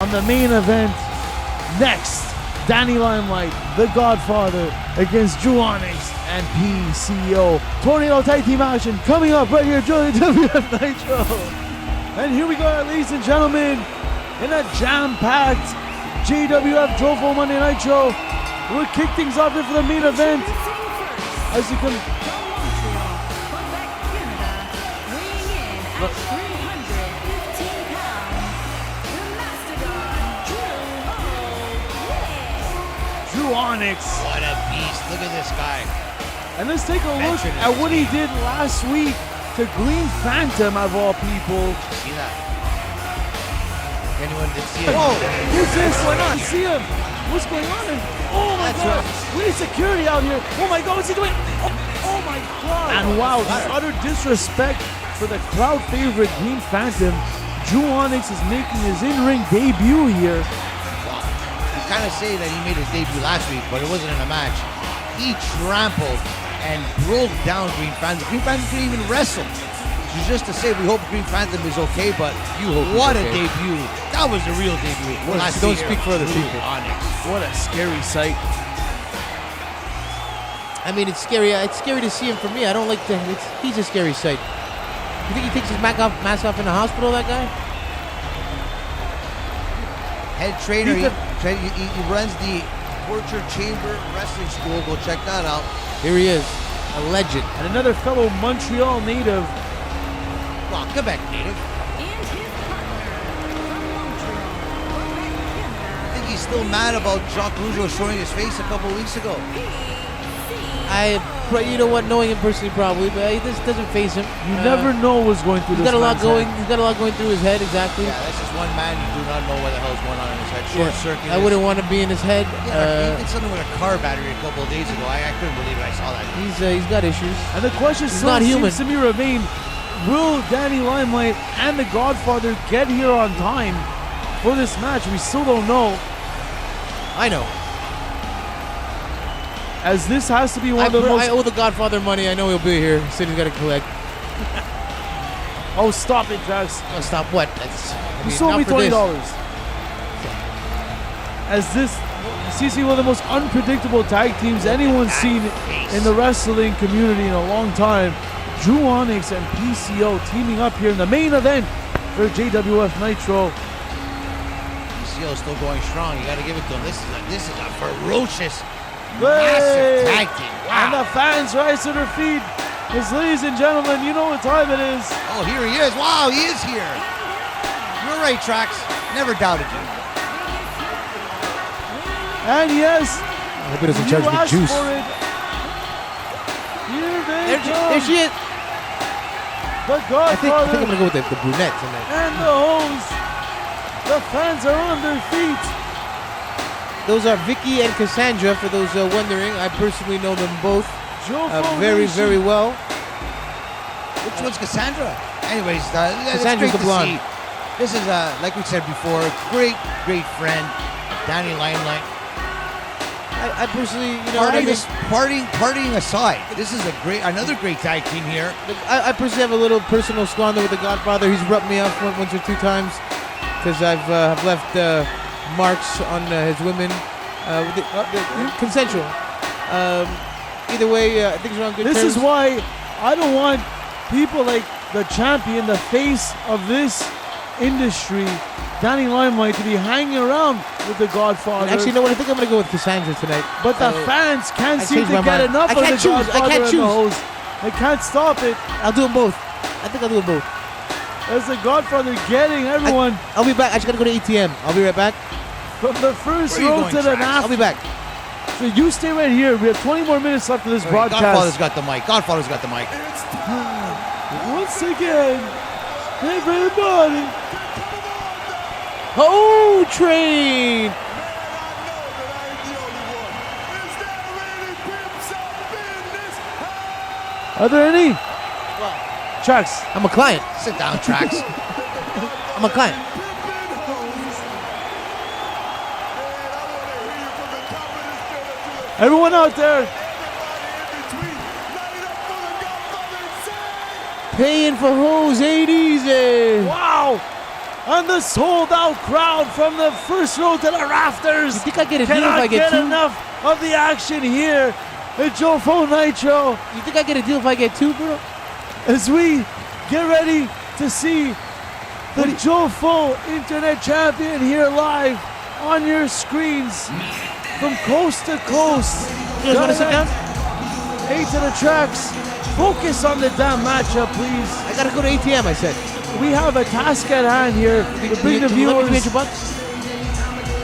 On the main event, next, Danny Limelight, the Godfather, against Dru Onyx and PCO. Tornado Tag Team action coming up right here, JWF NITRO. And here we go, ladies and gentlemen, in a jam-packed JWF Jofo Monday Nitro. We'll kick things off here for the main event. As you can... Montreal, Quebec, Canada, weighing in at 315 pounds, the Mastodon, Dru Onyx. Dru Onyx. What a beast. Look at this guy. And let's take a look at what he did last week to Green Phantom, of all people. See that? Anyone did see it? Whoa, who's this? Why not? See him? What's going on? Oh my God! We need security out here. Oh my God, what's he doing? Oh my God! And wow, the utter disrespect for the crowd favorite Green Phantom. Dru Onyx is making his in-ring debut here. Wow. You kind of say that he made his debut last week, but it wasn't in a match. He trampled and broke down Green Phantom. Green Phantom couldn't even wrestle. Just to say, we hope Green Phantom is okay, but you hope what a okay. debut. That was a real debut. Don't speak for other people. Onyx. What a scary sight. I mean, it's scary. It's scary to see him for me. I don't like to. He's a scary sight. You think he takes his mask off in the hospital, that guy? Head trainer, he runs the Torture Chamber Wrestling School. Go check that out. Here he is, a legend. And another fellow Montreal native. Well, Quebec native. And his partner from Montreal, Quebec, Canada. I think he's still mad about Jacques Rougeau showing his face a couple weeks ago. You know what? Knowing him personally, probably, but this doesn't face him. You never know what's going through He's this got a lot man's going. head. He's got a lot going through his head. Exactly. Yeah, that's just one man. You do not know what the hell's going on in his head. Short circuit. I wouldn't want to be in his head. Yeah, he did something with a car battery a couple of days ago. I couldn't believe it. I saw that. He's got issues. And the question still not human. seems to me remain, will Danny Limelight and the Godfather get here on time for this match? We still don't know, I know. as this has to be one of the most... I owe the Godfather money. I know he'll be here. City's got to collect. Oh, stop it, Jax. Oh, stop what? You sold me $20. As this seems to be one of the most unpredictable tag teams anyone's seen in the wrestling community in a long time. Dru Onyx and PCO teaming up here in the main event for JWF NITRO. PCO still going strong. You got to give it to him. This is a ferocious, massive tag team. And Wow. the fans rise to their feet. Because, ladies and gentlemen, you know what time it is. Oh, here he is. Wow, he is here. You're right, Trax. Never doubted you. And yes, I hope he doesn't you charge me asked juice. for it. Here they There come. she is. The I think Godfather I'm gonna go with the brunette tonight. and the host. The fans are on their feet. Those are Vicky and Cassandra. For those wondering, I personally know them both Jofo very, Nation. very well. Which one's Cassandra? Anyways, it's Cassandra's great the to blonde. see. This is, like we said before, great friend, Danny Limelight. I personally, you know, I think Partying aside, this is another great tag team here. I personally have a little personal squander with the Godfather. He's rubbed me off once or two times because I've left marks on his women, consensual. Either way, things are on good This terms. is why I don't want people like the champion, the face of this industry, Danny Limelight, to be hanging around with the Godfather. And actually, you know what? I think I'm gonna go with Cassandra tonight. But the fans can't I seem changed to my get mind. enough I of the can't choose. I Godfather can't and the choose. host. They can't stop it. I'll do them both. I think I'll do them both. As the Godfather getting everyone I'll be back. I just gotta go to ATM. I'll be right back. from the first Where are you row going, to the Trax? last. I'll be back. So you stay right here. We have 20 more minutes left of this broadcast. Godfather's got the mic. Once again, everybody. Oh, train! Are there any? Chucks. I'm a client. Sit down, Trax. I'm a client. Everyone out there, Paying for hoes ain't easy. wow! And the sold-out crowd from the first row to the rafters. You think I get a deal if cannot I get two? enough of the action here at Jofo Nitro You think I get a deal if I get two, bro? as we get ready to see the Jofo Internet Champion here live on your screens from coast to coast. You guys want to sit down? 8 to the tracks. Focus on the damn matchup, please. I gotta go to ATM, I said. We have a task at hand here to bring the Can you let me viewers. $200 bucks?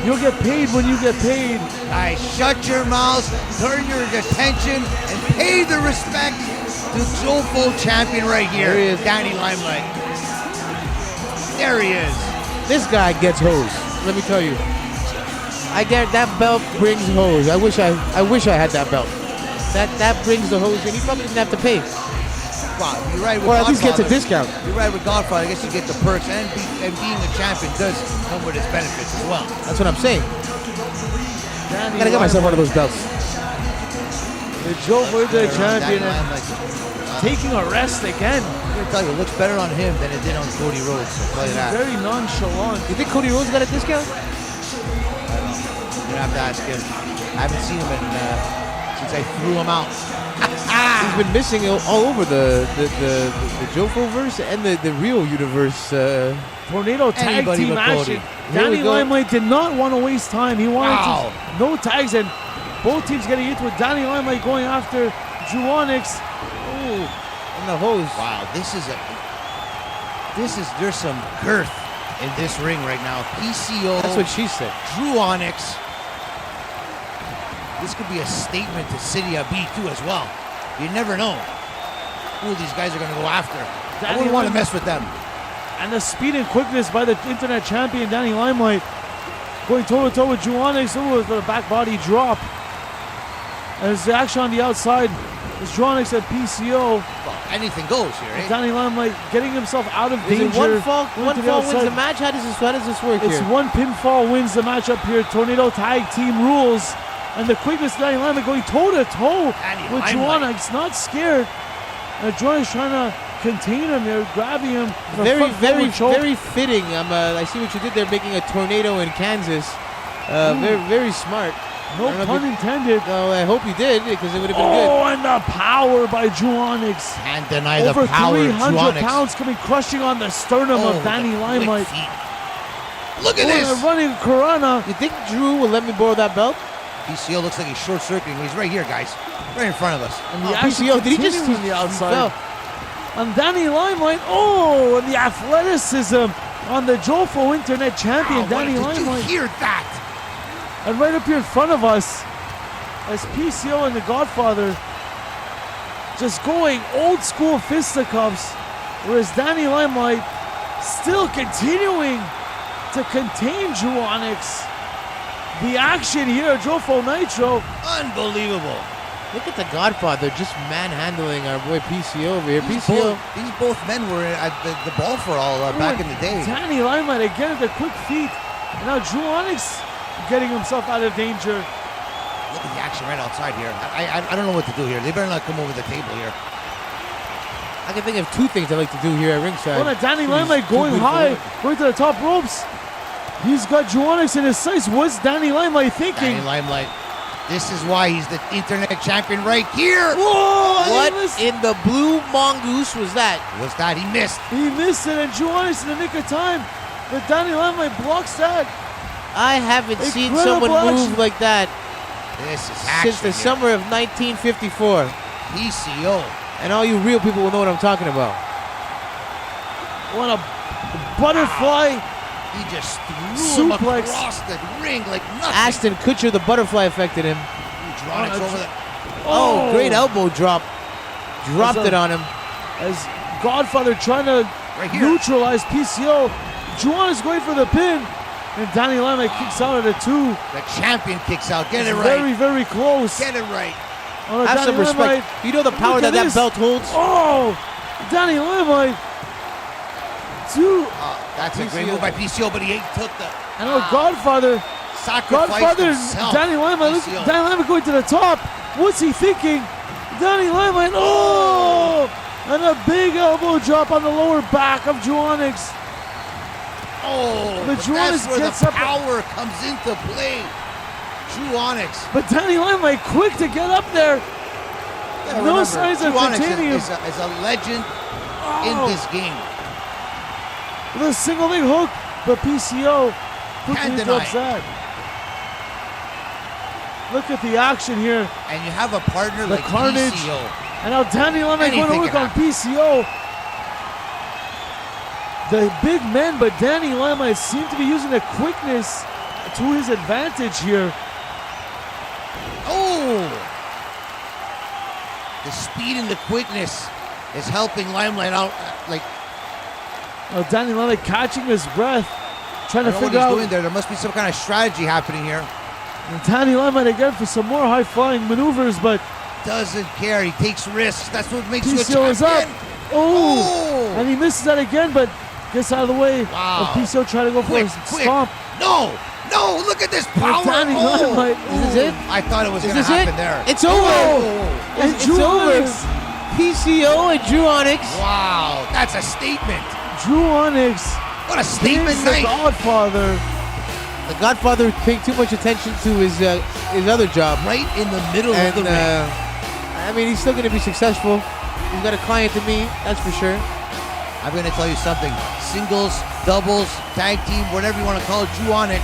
You'll get paid when you get paid. Guys, shut your mouths, turn your attention, and pay the respect to Jofo champion right here, There he is. Danny Limelight. There he is. This guy gets hose. Let me tell you. I get that belt brings hose. I wish I had that belt. That brings the hose, and he probably didn't have to pay, Wow, you're right with or at least gets a Godfather. discount. You're right with Godfather. I guess you get the perks, and being a champion does come with its benefits as well. That's what I'm saying. Danny I gotta get myself one of those belts. The Jofo Internet Danny Champion Limelight. taking a rest again. I'm gonna tell you, it looks better on him than it did on Cody Rhodes. I'll tell you that. Very nonchalant. You think Cody Rhodes got a discount? You're gonna have to ask him. I haven't seen him since I threw him out. He's been missing all over the Jofo verse and the real universe. Tornado tag Anybody team but action. Cody. Here we Danny go. Limelight did not want to waste time. He wanted Wow. no tags, and both teams getting into it. Danny Limelight going after Dru Onyx. Ooh, and the hose. Wow, there's some girth in this ring right now. PCO, That's what she said. Dru Onyx. This could be a statement to City of B2 as well. You never know who these guys are going to go after. I Danny wouldn't want to Limelight. mess with them. And the speed and quickness by the Internet Champion, Danny Limelight, going toe-to-toe with Dru Onyx. Ooh, with the back body drop. As the action on the outside is Dru Onyx at PCO. Well, anything goes here, eh? Danny Limelight getting himself out of Is danger. it one fall going to the wins outside. the match? How does this work It's here? one pinfall wins the matchup here. Tornado tag team rules. And the quickness of Danny Limelight going toe-to-toe Danny with Dru Limelight. Onyx. Not scared. Dru Onyx trying to contain him there, grabbing him. with a Very, front very, forward choke. very fitting. I see what you did there, making a tornado in Kansas. Very, very smart. No I don't know pun if intended. No, I hope you did because it would have been good. Oh, and the power by Dru Onyx. Can't deny the Over power of 300 Dru Onyx. pounds coming crushing on the sternum Oh, of Danny the Limelight. quick feet. Look at Oh, this. and a running Corona. You think Drew will let me borrow that belt? PCO looks like he's short-circuiting. He's right here, guys. Right in front of us. And the Oh, action PCO, did he just continuing on the he outside? fell. And Danny Limelight, oh, and the athleticism on the Jofo Internet Champion, Wow, Danny did you Limelight. hear that? And right up here in front of us, as PCO and the Godfather just going old school fisticuffs, whereas Danny Limelight still continuing to contain Dru Onyx. The action here at Jofo Nitro. Unbelievable. Look at the Godfather just manhandling our boy PCO over here. PCO. These both men were at the ball for all back in the day. Danny Limelight again at the quick feet. And now Dru Onyx getting himself out of danger. Look at the action right outside here. I don't know what to do here. They better not come over the table here. I can think of two things I like to do here at ringside. Oh, and Danny Two Limelight beautiful going women. high, going to the top ropes. He's got Dru Onyx in his sights. What's Danny Limelight thinking? Danny Limelight. This is why he's the internet champion right here. Whoa! What He missed, in the blue mongoose was that? Was that he missed? he missed it, and Dru Onyx in the nick of time. But Danny Limelight blocks that. I haven't seen Incredible someone action. move like that This is action since the here. summer of 1954. PCO. And all you real people will know what I'm talking about. What a butterfly. He just threw him Suplex. across the ring like nothing. Ashton Kutcher, the butterfly affected him. Dru Onyx over the. Oh, great elbow drop. Dropped That's a- it on him. As Godfather trying to Right here. neutralize PCO. Dru Onyx going for the pin. And Danny Limelight kicks out at a 2. The champion kicks out. Get it right. Very, very close. Get it right. On a Have Danny some respect. Limelight. You know the power Look that at that this. belt holds? Oh, Danny Limelight. 2. That's a great PCO. move by PCO, but he took the And now Godfather. sacrifice Godfather. himself. Danny Limelight. Look, PCO. Danny Limelight going to the top. What's he thinking? Danny Limelight. Oh! And a big elbow drop on the lower back of Dru Onyx. Oh, But but Dru that's Onyx where gets the up- power comes into play. Dru Onyx. But Danny Limelight quick to get up there. Yeah, No remember, signs of Dru Onyx containing him. is a legend in Oh. this game. With a single leg hook, but PCO quickly Can't interrupts deny. that. Look at the action here. And you have a partner The like carnage. PCO. And now Danny Limelight going to Anything work can on PCO. The big men, but Danny Limelight seemed to be using the quickness to his advantage here. Oh! The speed and the quickness is helping Limelight out. Like, Danny Limelight catching his breath, trying I to don't know what figure he's out. doing there. There must be some kind of strategy happening here. And Danny Limelight again for some more high flying maneuvers, but Doesn't care. He takes risks. That's what makes you a PCO is up. champion. Oh! And he misses that again, but gets out of the way. Wow. And PCO trying to go Quick, for a quick. stomp. No! No! Look at this power! Danny Limelight. Is this it? I thought it was Is going to this it? happen there. It's over. Oh. And It's Dru over. Onyx. PCO and Dru Onyx. Wow. That's a statement. Dru Onyx. What a statement He's the night. Godfather. The Godfather paid too much attention to his other job. Right in the middle And of the ring. I mean, he's still going to be successful. He's got a client to meet, that's for sure. I'm going to tell you something. Singles, doubles, tag team, whatever you want to call it, Dru Onyx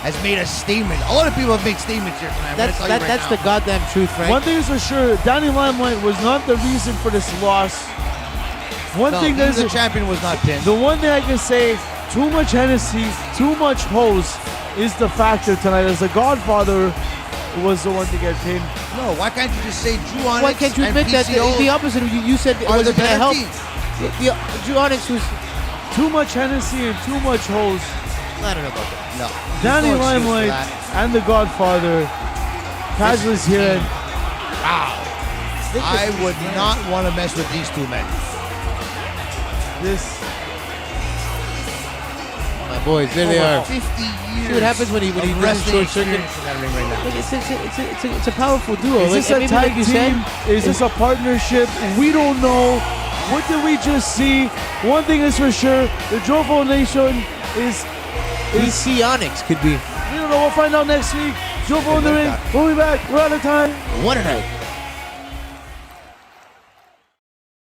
has made a statement. A lot of people have made statements here tonight. I'm going to tell you right That's now. the goddamn truth, Frank. One thing is for sure, Danny Limelight was not the reason for this loss. One No, thing that the is champion was not pinned. the one thing I can say, too much Hennessy, too much hose is the factor tonight. As the Godfather was the one to get pinned. No, why can't you just say Dru Onyx Why can't you and admit that PCO the opposite? You said it are the wasn't going to better help. team? Dru Onyx was. Too much Hennessy and too much hose. I don't know about that. No. Danny There's no excuse for Limelight that. and the Godfather. Casualties here. And Wow. I would not want to mess with these two men. this. My boys, there they Over are. 50 years. See what happens when he of runs wrestling short circuit? experience in that ring right now. Look, it's a powerful duo. Is this And a maybe tag like you team? said, Is this a partnership? We don't know. What did we just see? One thing is for sure, the Jofo Nation is PC Onyx could be we don't know. We'll find out next week. Jofo in the ring. We'll be back. We're out of time. one night.